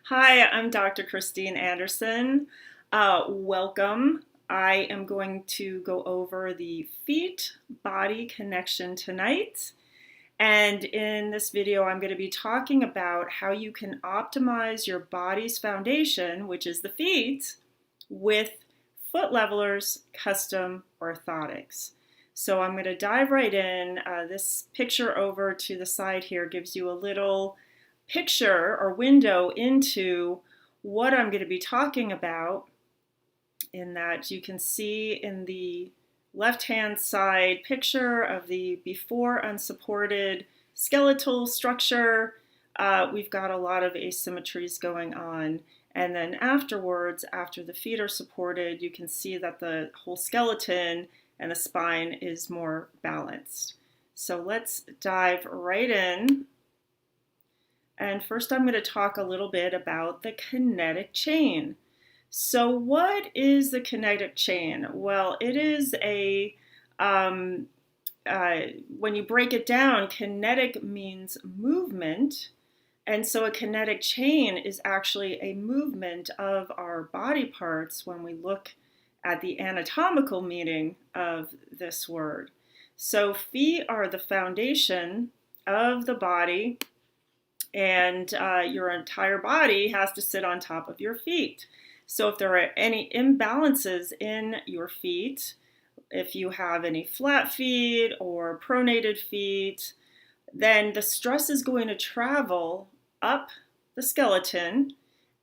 Hi, I'm Dr. Christine Anderson. Welcome. I am going to go over the feet-body connection tonight. And in this video, I'm going to be talking about how you can optimize your body's foundation, which is the feet, with Footlevelers custom orthotics. So I'm going to dive right in. This picture over to the side here gives you a little picture or window into what I'm going to be talking about, in that you can see in the left-hand side picture of the before unsupported skeletal structure. We've got a lot of asymmetries going on. And then afterwards, after the feet are supported, you can see that the whole skeleton and the spine is more balanced. So let's dive right in. And first I'm going to talk a little bit about the kinetic chain. So what is the kinetic chain? Well, it is when you break it down, kinetic means movement. And so a kinetic chain is actually a movement of our body parts when we look at the anatomical meaning of this word. So feet are the foundation of the body, and your entire body has to sit on top of your feet. So if there are any imbalances in your feet, if you have any flat feet or pronated feet, then the stress is going to travel up the skeleton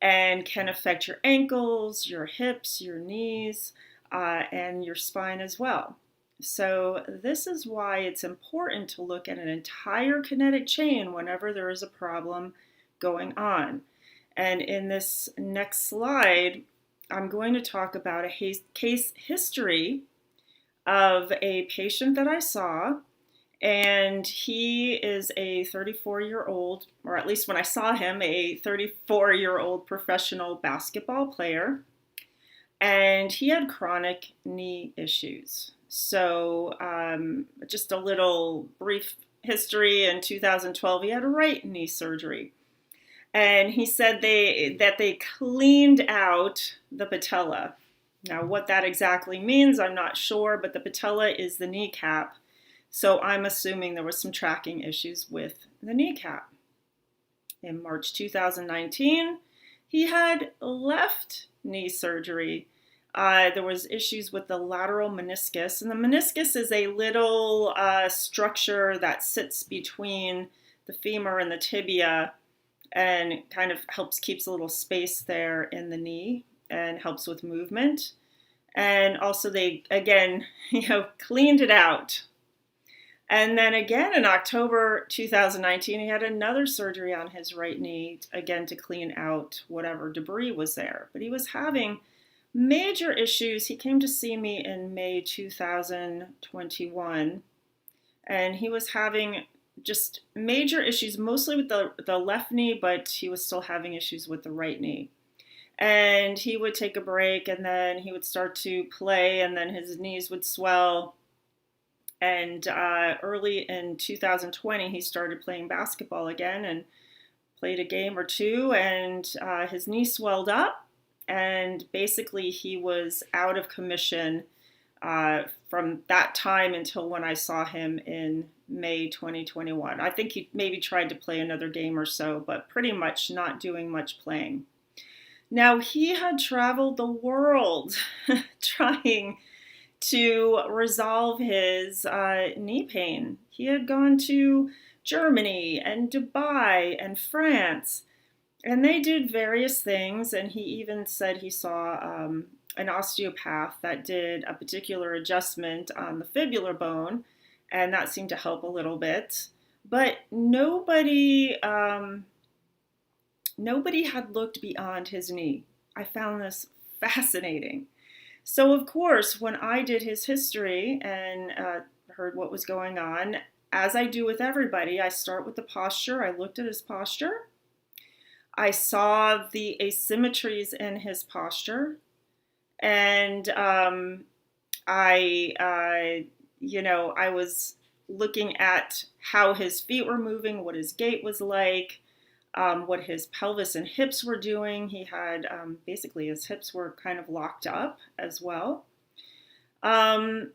and can affect your ankles, your hips, your knees, and your spine as well. So this is why it's important to look at an entire kinetic chain whenever there is a problem going on. And in this next slide, I'm going to talk about a case history of a patient that I saw. And he is a 34-year-old, or at least when I saw him, a 34-year-old professional basketball player. And he had chronic knee issues. So just a little brief history. In 2012, he had a right knee surgery. And he said that they cleaned out the patella. Now, what that exactly means, I'm not sure, but the patella is the kneecap. So I'm assuming there was some tracking issues with the kneecap. In March 2019, he had left knee surgery. There was issues with the lateral meniscus, and the meniscus is a little structure that sits between the femur and the tibia, and kind of keeps a little space there in the knee and helps with movement. And also they, again, cleaned it out. And then again in October 2019, he had another surgery on his right knee, again to clean out whatever debris was there. But he was having major issues. He came to see me in May 2021, and he was having just major issues, mostly with the left knee, but he was still having issues with the right knee. And he would take a break, and then he would start to play, and then his knees would swell. And early in 2020, he started playing basketball again and played a game or two, and his knee swelled up, and basically he was out of commission from that time until when I saw him in May 2021. I think he maybe tried to play another game or so, but pretty much not doing much playing. Now, he had traveled the world trying to resolve his knee pain. He had gone to Germany and Dubai and France, and they did various things, and he even said he saw an osteopath that did a particular adjustment on the fibular bone, and that seemed to help a little bit. But nobody had looked beyond his knee. I found this fascinating. So of course, when I did his history and heard what was going on, as I do with everybody, I start with the posture. I looked at his posture. I saw the asymmetries in his posture, and I was looking at how his feet were moving, what his gait was like. what his pelvis and hips were doing. He had basically his hips were kind of locked up as well. I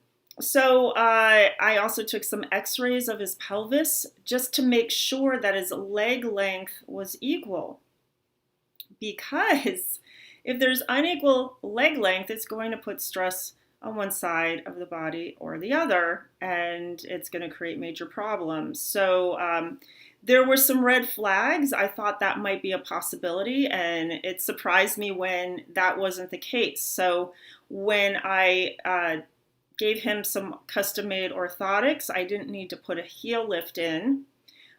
also took some x-rays of his pelvis just to make sure that his leg length was equal. Because if there's unequal leg length, it's going to put stress on one side of the body or the other, and it's going to create major problems. So there were some red flags. I thought that might be a possibility, and it surprised me when that wasn't the case. So when I gave him some custom-made orthotics, I didn't need to put a heel lift in,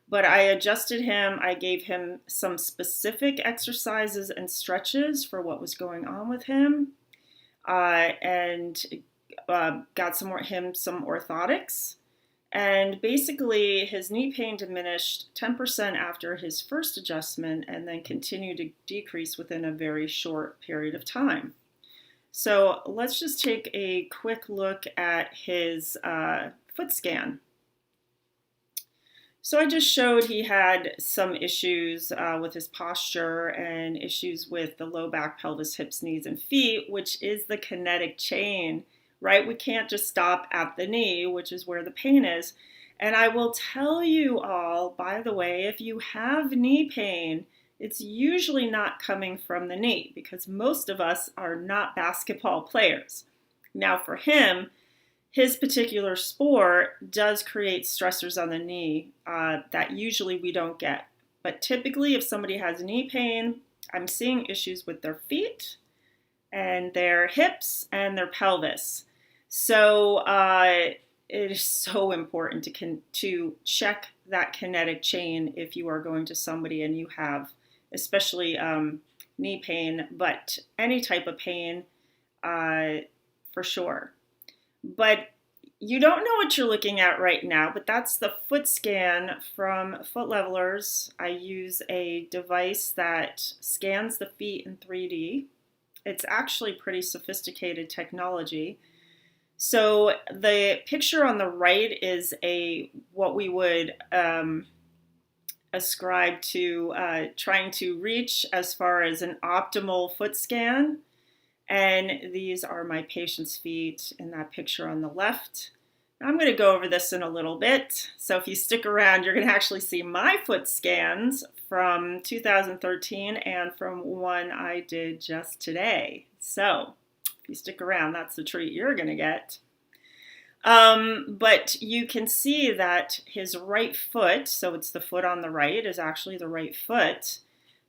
but I adjusted him. I gave him some specific exercises and stretches for what was going on with him, and got him some orthotics. And basically, his knee pain diminished 10% after his first adjustment and then continued to decrease within a very short period of time. So let's just take a quick look at his foot scan. So I just showed he had some issues with his posture and issues with the low back, pelvis, hips, knees, and feet, which is the kinetic chain, right? We can't just stop at the knee, which is where the pain is. And I will tell you all, by the way, if you have knee pain, it's usually not coming from the knee because most of us are not basketball players. Now for him, his particular sport does create stressors on the knee that usually we don't get. But typically if somebody has knee pain, I'm seeing issues with their feet and their hips and their pelvis. So it is so important to check that kinetic chain if you are going to somebody and you have especially knee pain, but any type of pain for sure. But you don't know what you're looking at right now, but that's the foot scan from Footlevelers. I use a device that scans the feet in 3D. It's actually pretty sophisticated technology. So the picture on the right is what we would ascribe to trying to reach as far as an optimal foot scan. And these are my patient's feet in that picture on the left. I'm going to go over this in a little bit. So if you stick around, you're going to actually see my foot scans from 2013 and from one I did just today. So if you stick around, that's the treat you're going to get. But you can see that his right foot, so it's the foot on the right, is actually the right foot.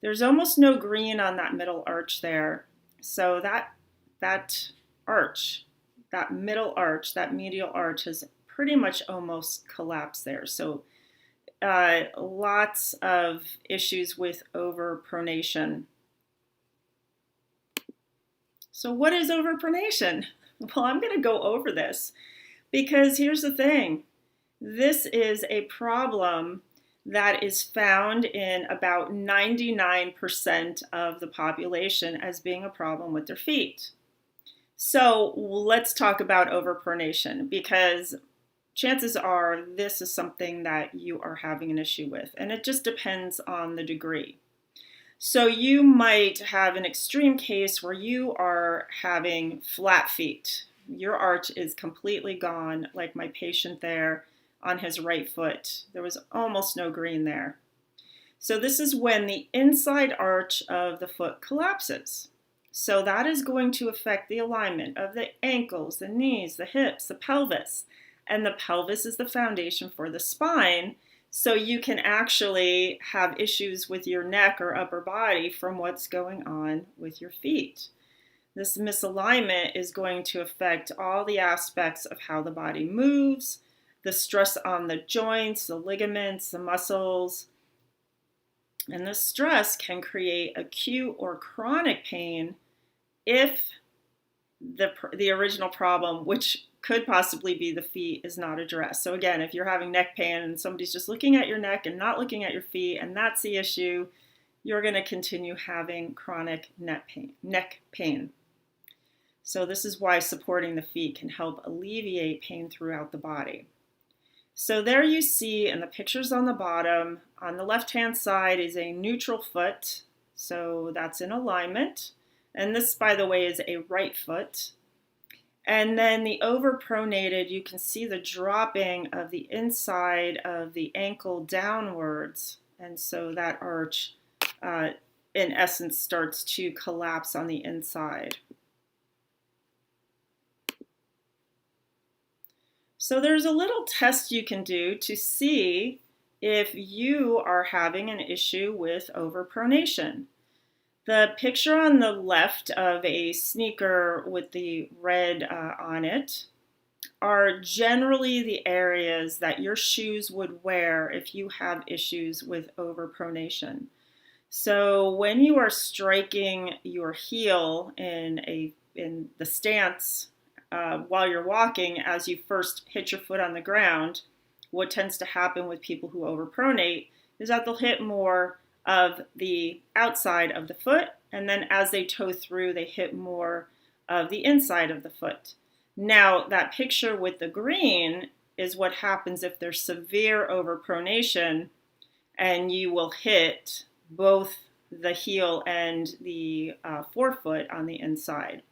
There's almost no green on that middle arch there. So that arch, that middle arch, that medial arch has pretty much almost collapsed there. So lots of issues with over pronation. So what is over pronation? Well, I'm going to go over this because here's the thing. This is a problem that is found in about 99% of the population as being a problem with their feet. So let's talk about overpronation because chances are this is something that you are having an issue with, and it just depends on the degree. So you might have an extreme case where you are having flat feet. Your arch is completely gone, like my patient there on his right foot. There was almost no green there. So this is when the inside arch of the foot collapses. So that is going to affect the alignment of the ankles, the knees, the hips, the pelvis. And the pelvis is the foundation for the spine. So you can actually have issues with your neck or upper body from what's going on with your feet. This misalignment is going to affect all the aspects of how the body moves, the stress on the joints, the ligaments, the muscles. And the stress can create acute or chronic pain if the original problem, which could possibly be the feet, is not addressed. So again, if you're having neck pain and somebody's just looking at your neck and not looking at your feet, and that's the issue, you're going to continue having chronic neck pain. So this is why supporting the feet can help alleviate pain throughout the body. So there you see in the pictures on the bottom, on the left-hand side is a neutral foot, so that's in alignment. And this, by the way, is a right foot. And then the overpronated, you can see the dropping of the inside of the ankle downwards. And so that arch, in essence, starts to collapse on the inside. So there's a little test you can do to see if you are having an issue with overpronation. The picture on the left of a sneaker with the red on it are generally the areas that your shoes would wear if you have issues with overpronation. So when you are striking your heel in the stance while you're walking, as you first hit your foot on the ground, what tends to happen with people who overpronate is that they'll hit more of the outside of the foot, and then as they toe through, they hit more of the inside of the foot. Now, that picture with the green is what happens if there's severe overpronation, and you will hit both the heel and the forefoot on the inside.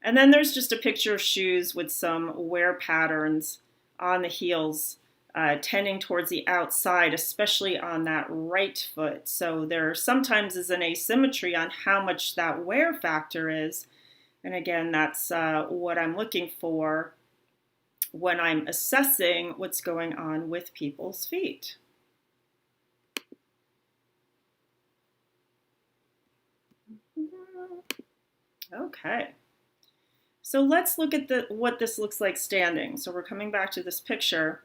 And then there's just a picture of shoes with some wear patterns on the heels tending towards the outside, especially on that right foot. So there sometimes is an asymmetry on how much that wear factor is. And again, that's what I'm looking for when I'm assessing what's going on with people's feet. Okay. So let's look at what this looks like standing. So we're coming back to this picture.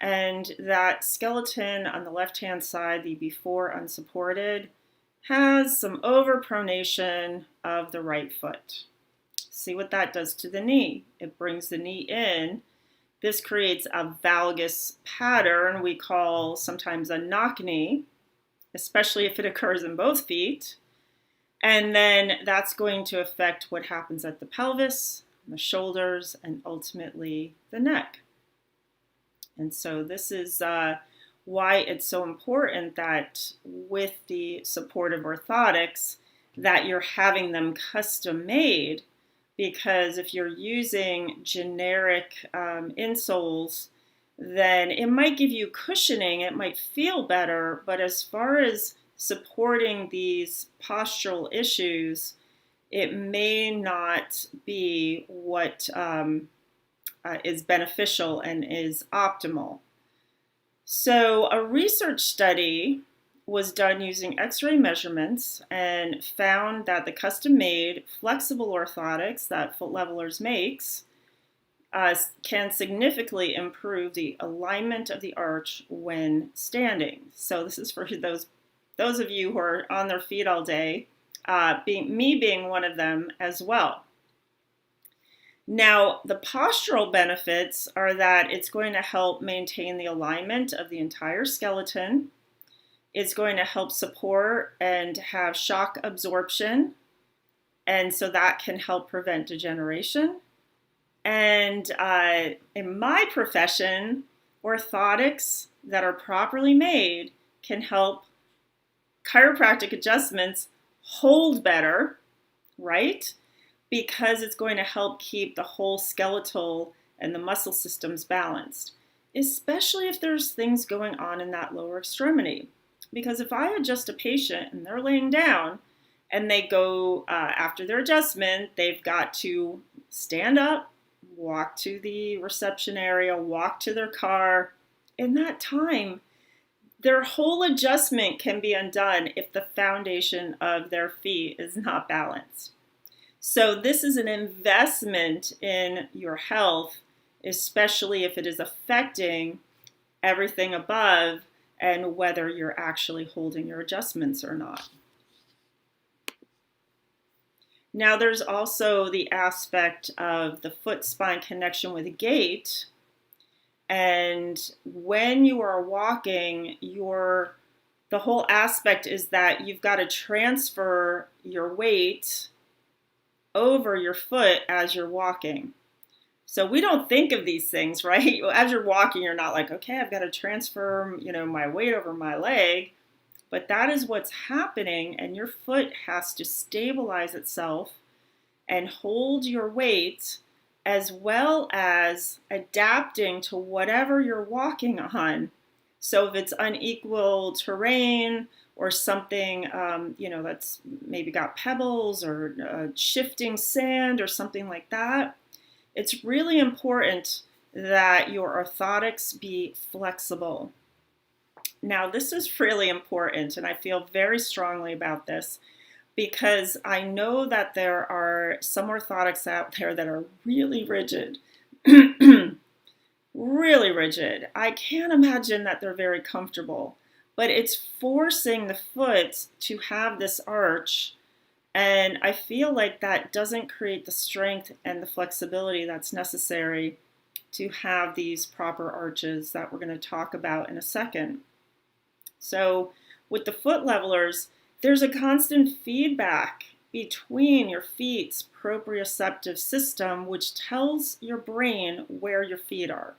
And that skeleton on the left-hand side, the before unsupported, has some overpronation of the right foot. See what that does to the knee. It brings the knee in. This creates a valgus pattern we call sometimes a knock knee, especially if it occurs in both feet. And then that's going to affect what happens at the pelvis, the shoulders, and ultimately the neck. And so this is why it's so important that with the supportive orthotics that you're having them custom made, because if you're using generic insoles, then it might give you cushioning, it might feel better, but as far as supporting these postural issues, it may not be what is beneficial and is optimal. So a research study was done using X-ray measurements and found that the custom-made flexible orthotics that Footlevelers makes can significantly improve the alignment of the arch when standing. So this is for those of you who are on their feet all day, being one of them as well. Now, the postural benefits are that it's going to help maintain the alignment of the entire skeleton. It's going to help support and have shock absorption, and so that can help prevent degeneration. And in my profession, orthotics that are properly made can help chiropractic adjustments hold better, right? Because it's going to help keep the whole skeletal and the muscle systems balanced, especially if there's things going on in that lower extremity. Because if I adjust a patient and they're laying down and they go, after their adjustment, they've got to stand up, walk to the reception area, walk to their car. In that time, their whole adjustment can be undone if the foundation of their feet is not balanced. So this is an investment in your health, especially if it is affecting everything above and whether you're actually holding your adjustments or not. Now there's also the aspect of the foot-spine connection with gait. And when you are walking, the whole aspect is that you've got to transfer your weight over your foot as you're walking. So we don't think of these things, right? As you're walking, you're not like, okay, I've got to transfer, my weight over my leg. But that is what's happening, and your foot has to stabilize itself and hold your weight, as well as adapting to whatever you're walking on. So if it's unequal terrain or something, that's maybe got pebbles or shifting sand or something like that, it's really important that your orthotics be flexible. Now, this is really important, and I feel very strongly about this because I know that there are some orthotics out there that are really rigid. Really rigid. I can't imagine that they're very comfortable, but it's forcing the foot to have this arch, and I feel like that doesn't create the strength and the flexibility that's necessary to have these proper arches that we're going to talk about in a second. So with the foot levelers, there's a constant feedback between your feet's proprioceptive system, which tells your brain where your feet are.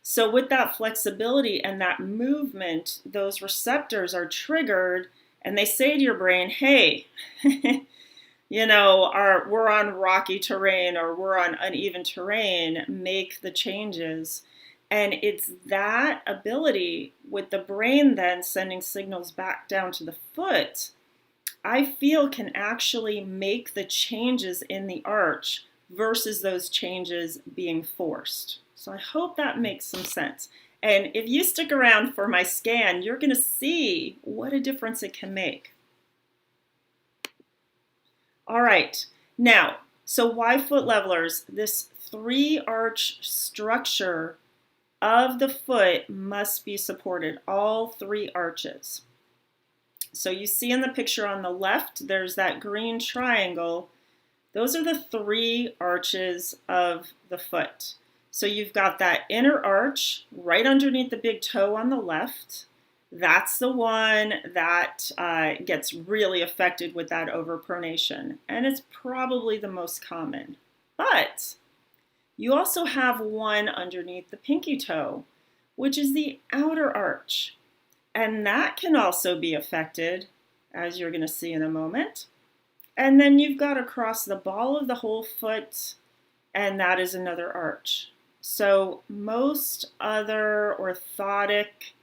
So with that flexibility and that movement, those receptors are triggered, and they say to your brain, hey, we're on rocky terrain or we're on uneven terrain, make the changes. And it's that ability with the brain then sending signals back down to the foot, I feel can actually make the changes in the arch versus those changes being forced. So I hope that makes some sense. And if you stick around for my scan, you're going to see what a difference it can make. All right, now, so why foot levelers? This 3-arch structure of the foot must be supported, all 3 arches. So you see in the picture on the left, there's that green triangle. Those are the 3 arches of the foot. So you've got that inner arch right underneath the big toe on the left. That's the one that gets really affected with that over pronation, and it's probably the most common. But you also have one underneath the pinky toe, which is the outer arch, and that can also be affected, as you're going to see in a moment. And then you've got across the ball of the whole foot, and that is another arch. So most other orthotic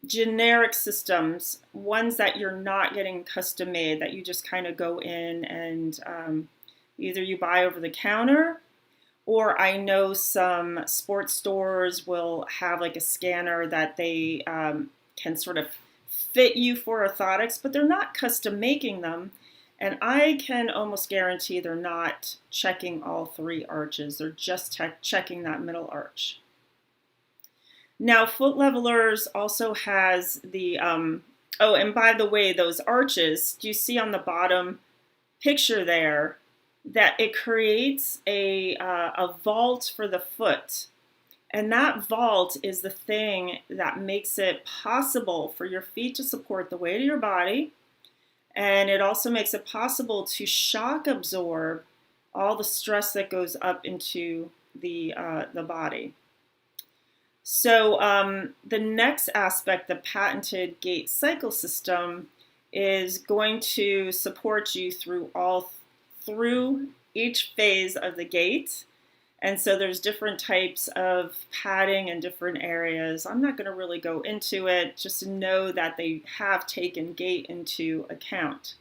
generic systems, ones that you're not getting custom made, that you just kind of go in and either you buy over the counter, or I know some sports stores will have like a scanner that they can sort of fit you for orthotics, but they're not custom making them. And I can almost guarantee they're not checking all 3 arches. They're just checking that middle arch. Now, Foot Levelers also has the, oh, and by the way, those arches, do you see on the bottom picture there that it creates a vault for the foot? And that vault is the thing that makes it possible for your feet to support the weight of your body. And it also makes it possible to shock absorb all the stress that goes up into the body. So the next aspect, the patented Gait cycle system, is going to support you through each phase of the gait. And so there's different types of padding in different areas. I'm not going to really go into it, just to know that they have taken Gait into account.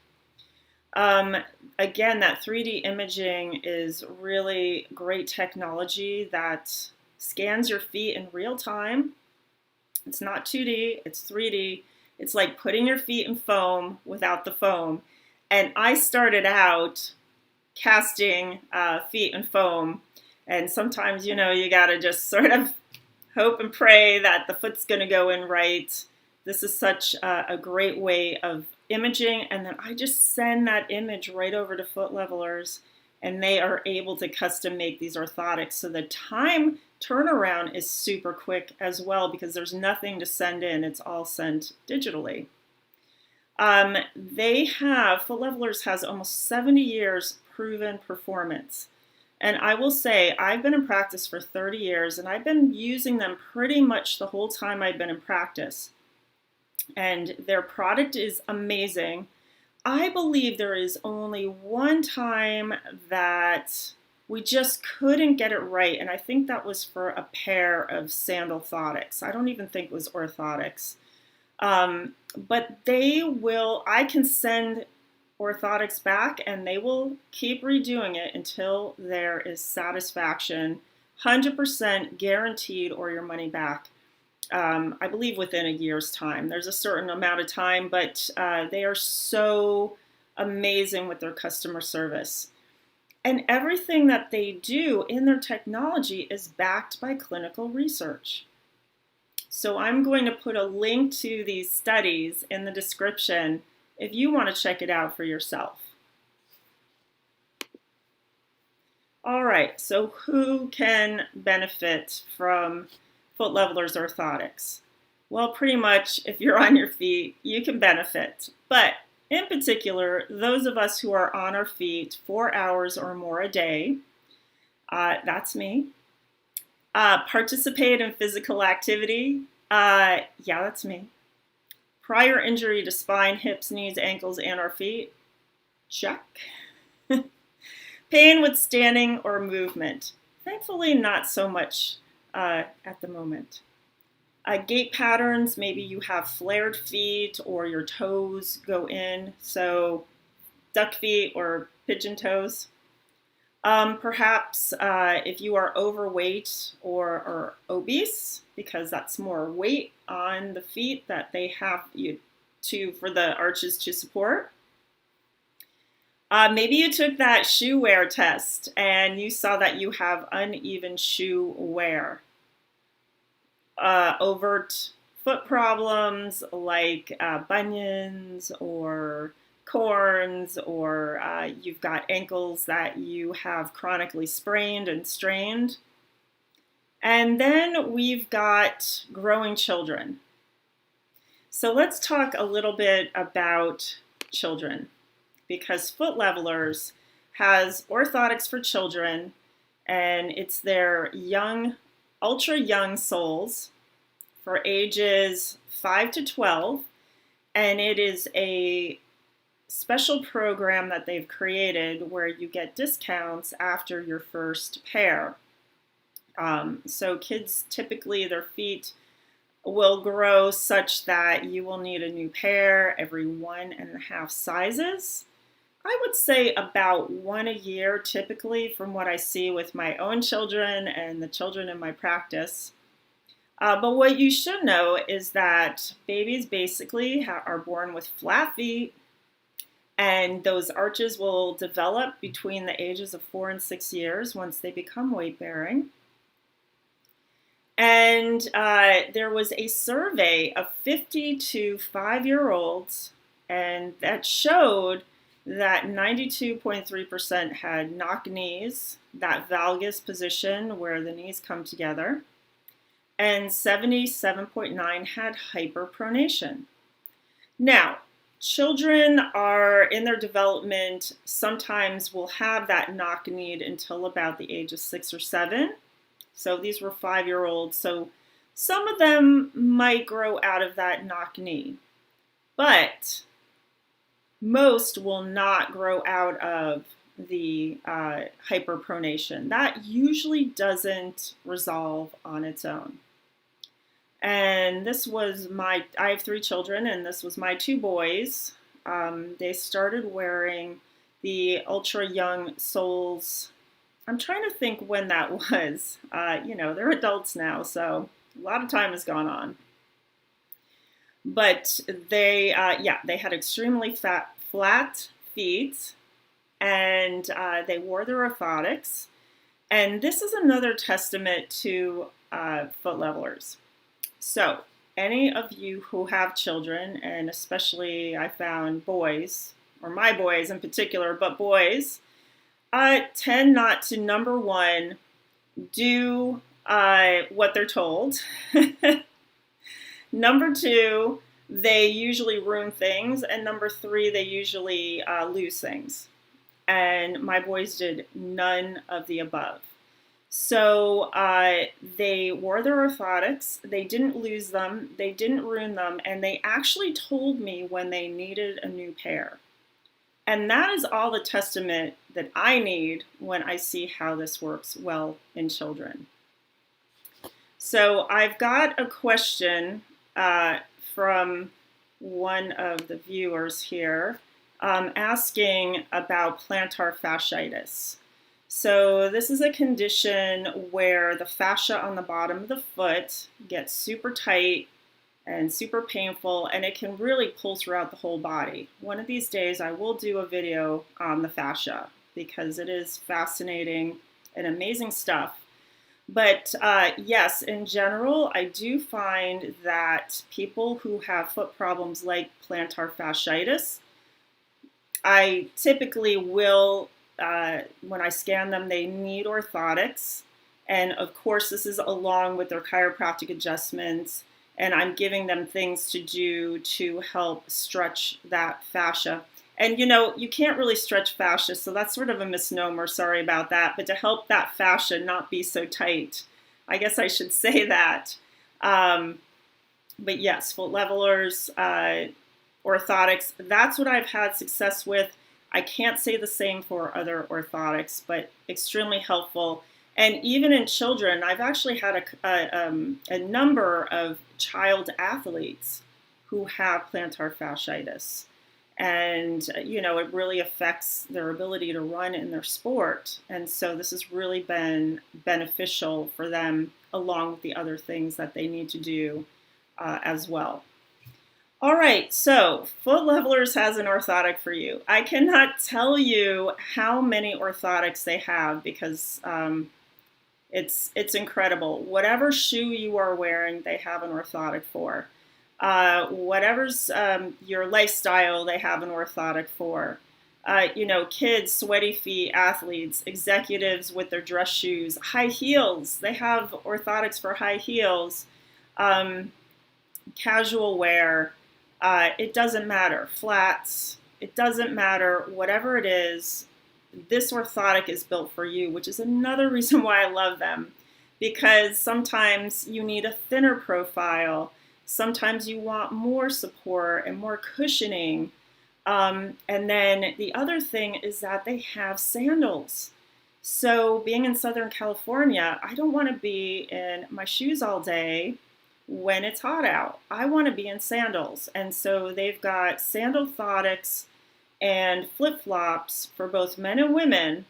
Again, that 3D imaging is really great technology that scans your feet in real time. It's not 2D, it's 3D. It's like putting your feet in foam without the foam. And I started out casting feet in foam. And sometimes, you gotta just sort of hope and pray that the foot's gonna go in right. This is such a great way of imaging. And then I just send that image right over to Foot Levelers, and they are able to custom make these orthotics. So the time turnaround is super quick as well, because there's nothing to send in. It's all sent digitally. Footlevelers has almost 70 years proven performance. And I will say, I've been in practice for 30 years, and I've been using them pretty much the whole time I've been in practice. And their product is amazing. I believe there is only one time that we just couldn't get it right, and I think that was for a pair of sandal orthotics. I don't even think it was orthotics. But I can send orthotics back and they will keep redoing it until there is satisfaction, 100% guaranteed, or your money back. I believe within a year's time. There's a certain amount of time, but they are so amazing with their customer service. And everything that they do in their technology is backed by clinical research. So I'm going to put a link to these studies in the description if you want to check it out for yourself. All right, so who can benefit from Footlevelers Orthotics? Well, pretty much if you're on your feet, you can benefit. But in particular, those of us who are on our feet 4 hours or more a day, that's me. Participate in physical activity, yeah, that's me. Prior injury to spine, hips, knees, ankles, and our feet, check. Pain with standing or movement, thankfully not so much at the moment. Gait patterns, maybe you have flared feet or your toes go in, so duck feet or pigeon toes. Perhaps if you are overweight or obese, because that's more weight on the feet that they have for the arches to support. Maybe you took that shoe wear test and you saw that you have uneven shoe wear. Overt foot problems like bunions or corns, or you've got ankles that you have chronically sprained and strained. And then we've got growing children. So let's talk a little bit about children, because Footlevelers has orthotics for children, and it's their ultra young soles for ages 5 to 12, and it is a special program that they've created where you get discounts after your first pair. So kids, typically their feet will grow such that you will need a new pair every 1.5 sizes. I would say about one a year, typically, from what I see with my own children and the children in my practice. But what you should know is that babies basically are born with flat feet, and those arches will develop between the ages of 4 and 6 years once they become weight-bearing. And there was a survey of 50 to 5-year-olds, and that showed that 92.3% had knock knees, that valgus position where the knees come together, and 77.9% had hyperpronation. Now, children are in their development, sometimes will have that knock knee until about the age of 6 or 7. So these were 5-year-olds. So some of them might grow out of that knock knee, but most will not grow out of the hyperpronation. That usually doesn't resolve on its own. And this was I have 3 children, and this was my 2 boys. They started wearing the ultra young soles. I'm trying to think when that was. They're adults now, so a lot of time has gone on. But they had extremely flat feet, and they wore their orthotics. And this is another testament to Footlevelers. So any of you who have children, and especially I found boys, or my boys in particular, but boys, tend not to, number one, do what they're told. Number 2, they usually ruin things. And number 3, they usually lose things. and my boys did none of the above. So they wore their orthotics, they didn't lose them, they didn't ruin them, and they actually told me when they needed a new pair. And that is all the testament that I need when I see how this works well in children. So I've got a question from one of the viewers here asking about plantar fasciitis. So this is a condition where the fascia on the bottom of the foot gets super tight and super painful, and it can really pull throughout the whole body. One of these days I will do a video on the fascia because it is fascinating and amazing stuff. But yes, in general, I do find that people who have foot problems like plantar fasciitis, I typically will, when I scan them, they need orthotics. And of course, this is along with their chiropractic adjustments. And I'm giving them things to do to help stretch that fascia. And you know, you can't really stretch fascia, so that's sort of a misnomer, sorry about that. But to help that fascia not be so tight, I guess I should say that. But yes, Footlevelers, orthotics, that's what I've had success with. I can't say the same for other orthotics, but extremely helpful. And even in children, I've actually had a number of child athletes who have plantar fasciitis. And, you know, it really affects their ability to run in their sport. And so this has really been beneficial for them, along with the other things that they need to do as well. All right, so Footlevelers has an orthotic for you. I cannot tell you how many orthotics they have because it's incredible. Whatever shoe you are wearing, they have an orthotic for. Whatever's your lifestyle, they have an orthotic for. You know, kids, sweaty feet, athletes, executives with their dress shoes, high heels, they have orthotics for high heels, casual wear, it doesn't matter, flats, it doesn't matter, whatever it is, this orthotic is built for you, which is another reason why I love them, because sometimes you need a thinner profile, sometimes you want more support and more cushioning. And then the other thing is that they have sandals. So being in Southern California, I don't want to be in my shoes all day when it's hot out. I want to be in sandals. And so they've got sandal orthotics and flip-flops for both men and women,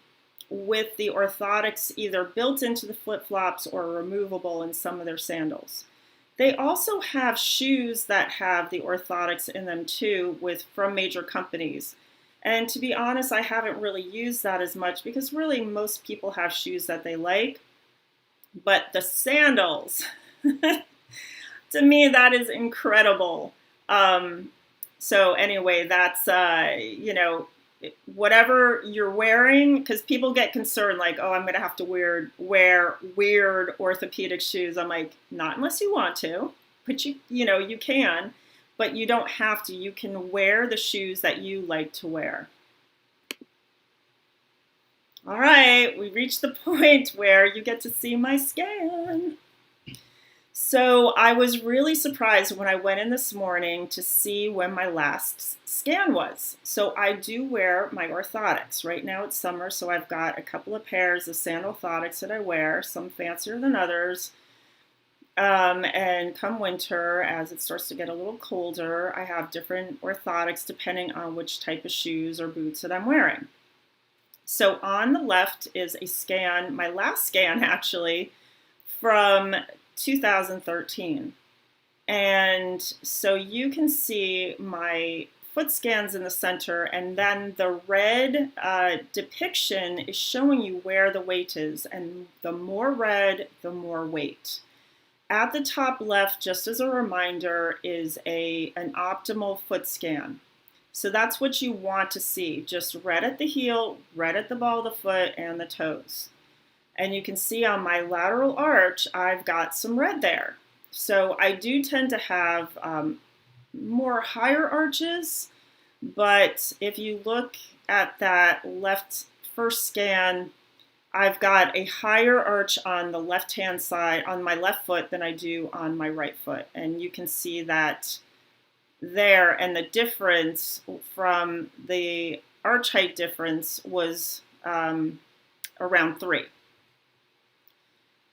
with the orthotics either built into the flip-flops or removable in some of their sandals. They also have shoes that have the orthotics in them too, from major companies. And to be honest, I haven't really used that as much because really most people have shoes that they like. But the sandals, to me, that is incredible. So anyway, that's, you know, whatever you're wearing, because people get concerned like, oh, I'm going to have to wear weird orthopedic shoes. I'm like, not unless you want to, but you know, you can, but you don't have to. You can wear the shoes that you like to wear. All right, we reached the point where you get to see my scan. So I was really surprised when I went in this morning to see when my last scan was. So I do wear my orthotics. Right now it's summer, so I've got a couple of pairs of sandal orthotics that I wear, some fancier than others. And come winter, as it starts to get a little colder, I have different orthotics depending on which type of shoes or boots that I'm wearing. So on the left is a scan, my last scan actually, from 2013. And so you can see my foot scans in the center, and then the red depiction is showing you where the weight is, and the more red, the more weight. At the top left, just as a reminder, is an optimal foot scan. So that's what you want to see, just red at the heel, red at the ball of the foot, and the toes. And you can see on my lateral arch, I've got some red there. So I do tend to have more higher arches, But if you look at that left first scan, I've got a higher arch on the left-hand side, on my left foot, than I do on my right foot. And you can see that there, and the difference from the arch height difference was around 3.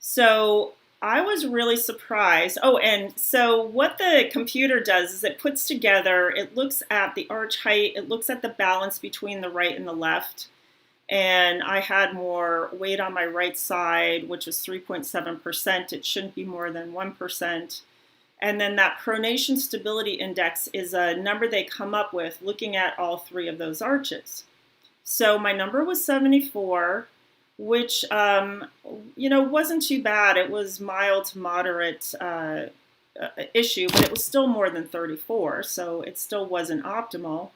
So I was really surprised. Oh, and so what the computer does is it puts together, it looks at the arch height, it looks at the balance between the right and the left. And I had more weight on my right side, which was 3.7%. It shouldn't be more than 1%. And then that pronation stability index is a number they come up with looking at all 3 of those arches. So my number was 74, which, wasn't too bad. It was mild to moderate issue, but it was still more than 34, so it still wasn't optimal.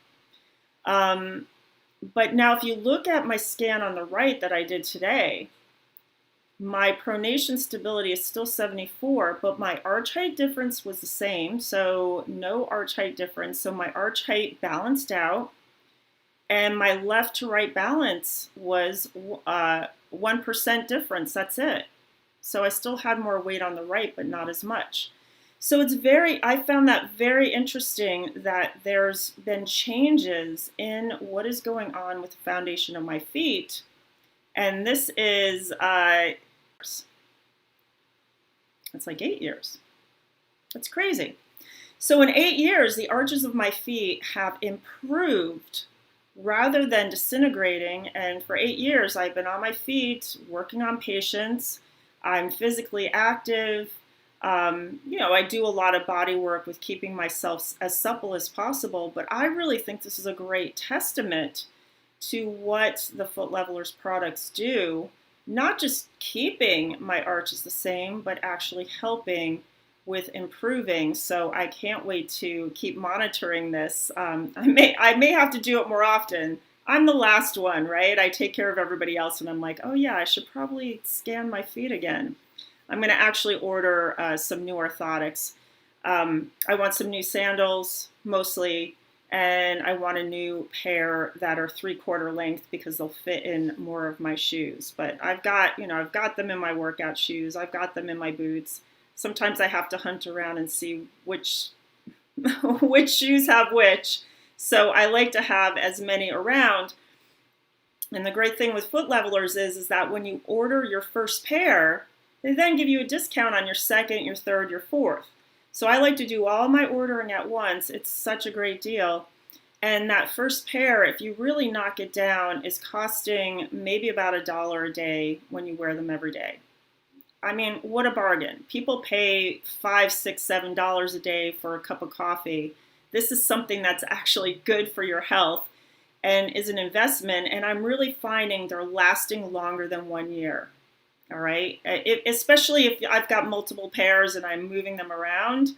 But now if you look at my scan on the right that I did today, my pronation stability is still 74, but my arch height difference was the same, so no arch height difference. So my arch height balanced out, and my left to right balance was 1% difference. That's it. So I still had more weight on the right, but not as much. So I found that very interesting that there's been changes in what is going on with the foundation of my feet. And this is, it's like 8 years. That's crazy. So in 8 years, the arches of my feet have improved rather than disintegrating. And for 8 years, I've been on my feet, working on patients. I'm physically active. I do a lot of body work with keeping myself as supple as possible, but I really think this is a great testament to what the Footlevelers products do, not just keeping my arches the same, but actually helping with improving. So I can't wait to keep monitoring this. I may have to do it more often. I'm the last one, right? I take care of everybody else, and I'm like, oh yeah, I should probably scan my feet again. I'm going to actually order some new orthotics. I want some new sandals, mostly, and I want a new pair that are 3/4 length because they'll fit in more of my shoes. But I've got them in my workout shoes. I've got them in my boots. Sometimes I have to hunt around and see which which shoes have which. So I like to have as many around. And the great thing with Footlevelers is that when you order your first pair, they then give you a discount on your second, your third, your fourth. So I like to do all my ordering at once. It's such a great deal. And that first pair, if you really knock it down, is costing maybe about $1 a day when you wear them every day. I mean, what a bargain. People pay $5, $6, $7 a day for a cup of coffee. This is something that's actually good for your health and is an investment. And I'm really finding they're lasting longer than 1 year. All right. Especially if I've got multiple pairs and I'm moving them around,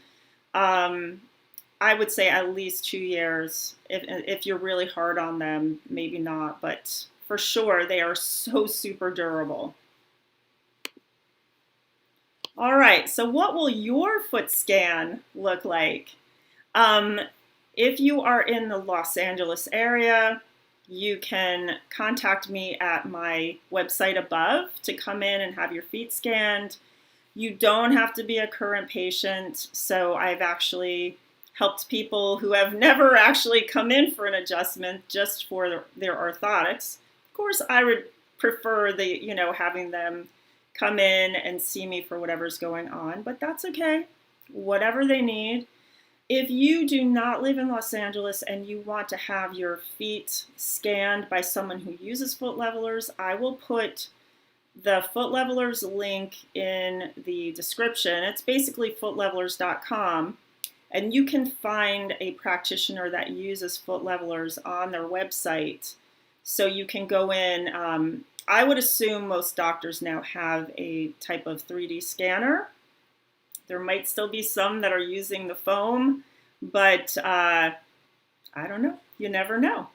I would say at least 2 years. If you're really hard on them, maybe not, but for sure they are so super durable. All right. So what will your foot scan look like? If you are in the Los Angeles area, you can contact me at my website above to come in and have your feet scanned. You don't have to be a current patient. So I've actually helped people who have never actually come in for an adjustment just for their orthotics. Of course, I would prefer having them come in and see me for whatever's going on, but that's okay. Whatever they need. If you do not live in Los Angeles and you want to have your feet scanned by someone who uses Footlevelers, I will put the Footlevelers link in the description. It's basically footlevelers.com, and you can find a practitioner that uses Footlevelers on their website. So you can go in. I would assume most doctors now have a type of 3D scanner. There might still be some that are using the foam, but I don't know. You never know.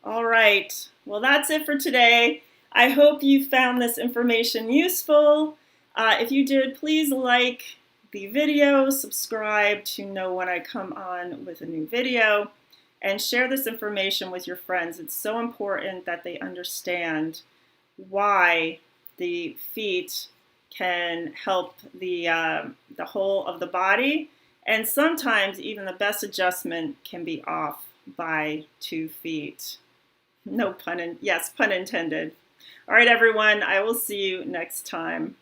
All right. Well, that's it for today. I hope you found this information useful. If you did, please like, the video, subscribe to know when I come on with a new video, and share this information with your friends. It's so important that they understand why the feet can help the whole of the body, and sometimes even the best adjustment can be off by 2 feet. No pun, yes, pun intended. All right, everyone, I will see you next time.